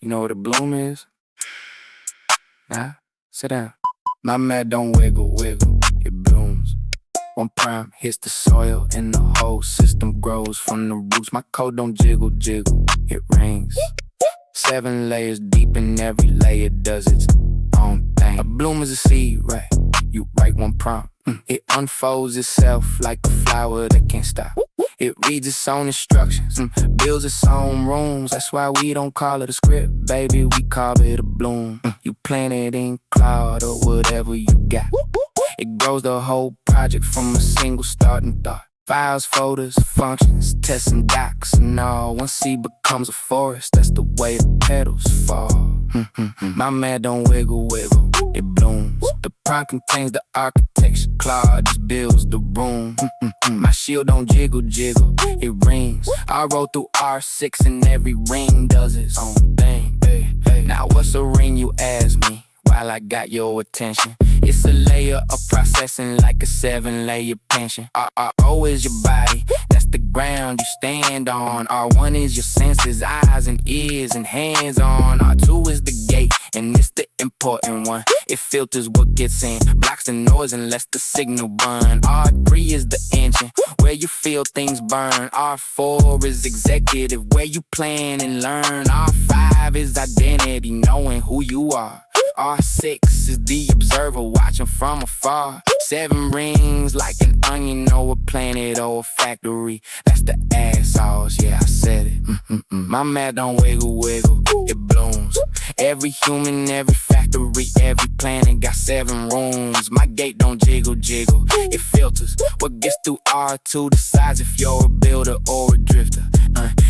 You know what a bloom is? Nah, sit down. My man don't wiggle, wiggle, it blooms. One prime hits the soil and the whole system grows from the roots. My coat don't jiggle, jiggle, it rings. 7 layers deep and every layer does its own thing. A bloom is a seed, right? You write one prompt, it unfolds itself like a flower that can't stop. It reads its own instructions, builds its own rooms. That's why we don't call it a script, baby, we call it a bloom. You plant it in Claude or whatever you got. It grows the whole project from a single starting thought. Files, folders, functions, tests and docs and all. One seed becomes a forest, that's the way the petals fall. My man don't wiggle, wiggle, it blooms. The prompt contains the architecture, Claude just builds the room. My shield don't jiggle, jiggle, it rings. I roll through R6 and every ring does its own thing. Now what's a ring, you ask me, while I got your attention? It's a layer of processing like a 7-layer pension. R0 is your body, that's the ground you stand on. R1 is your senses, eyes and ears and hands on. R2 is the gate, and it's the important one. It filters what gets in, blocks the noise and lets the signal run. R3 is the engine, where you feel things burn. R4 is executive, where you plan and learn. R5 is identity, knowing who you are. R6 is the observer, watching from afar. 7 rings like an onion or a planet or a factory. That's the ass sauce, yeah, I said it. My man don't wiggle, wiggle, it blooms. Every human, every factory, every planet got 7 rooms. My gate don't jiggle, jiggle, it filters what gets through R2, decides if you're a builder or a drifter.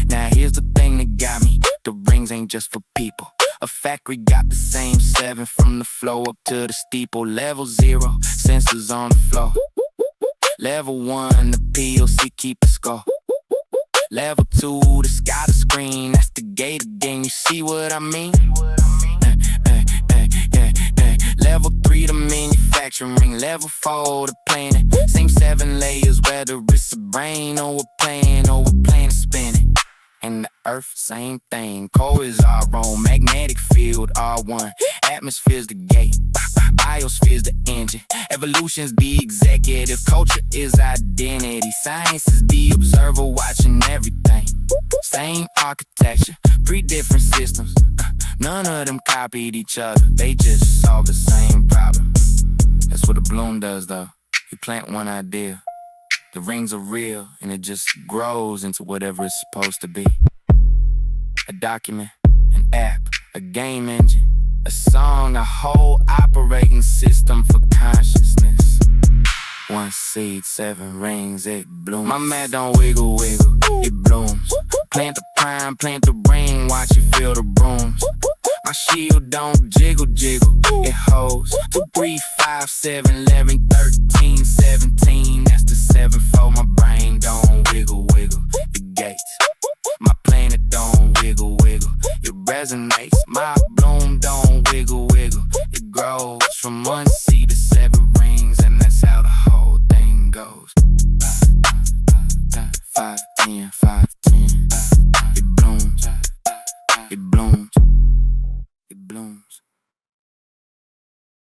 Now here's the thing that got me, the rings ain't just for people. A factory got the same 7 from the floor up to the steeple. Level 0, sensors on the floor. Level 1, the PLC keep the score. Level 2, the sky, the screen, that's the gate again, you see what I mean? Level 3, the manufacturing. Level 4, the planning. Same 7 layers, whether it's a brain or a plane or a planet spinning. And the earth, same thing. Core is our own, magnetic field R1. Atmosphere's the gate, biosphere's the engine. Evolution's the executive, culture is identity. Science is the observer, watching everything. Same architecture, 3 different systems. None of them copied each other, they just solve the same problem. That's what a bloom does though. You plant one idea, the rings are real, and it just grows into whatever it's supposed to be. A document, an app, a game engine, a song, a whole operating system for consciousness. 1 seed, 7 rings, it blooms. My man don't wiggle, wiggle, it blooms. Plant the prime, plant the ring, watch you feel the brooms. My shield don't jiggle, jiggle, it holds 2, 3, 5, 7, 11, 13, 17.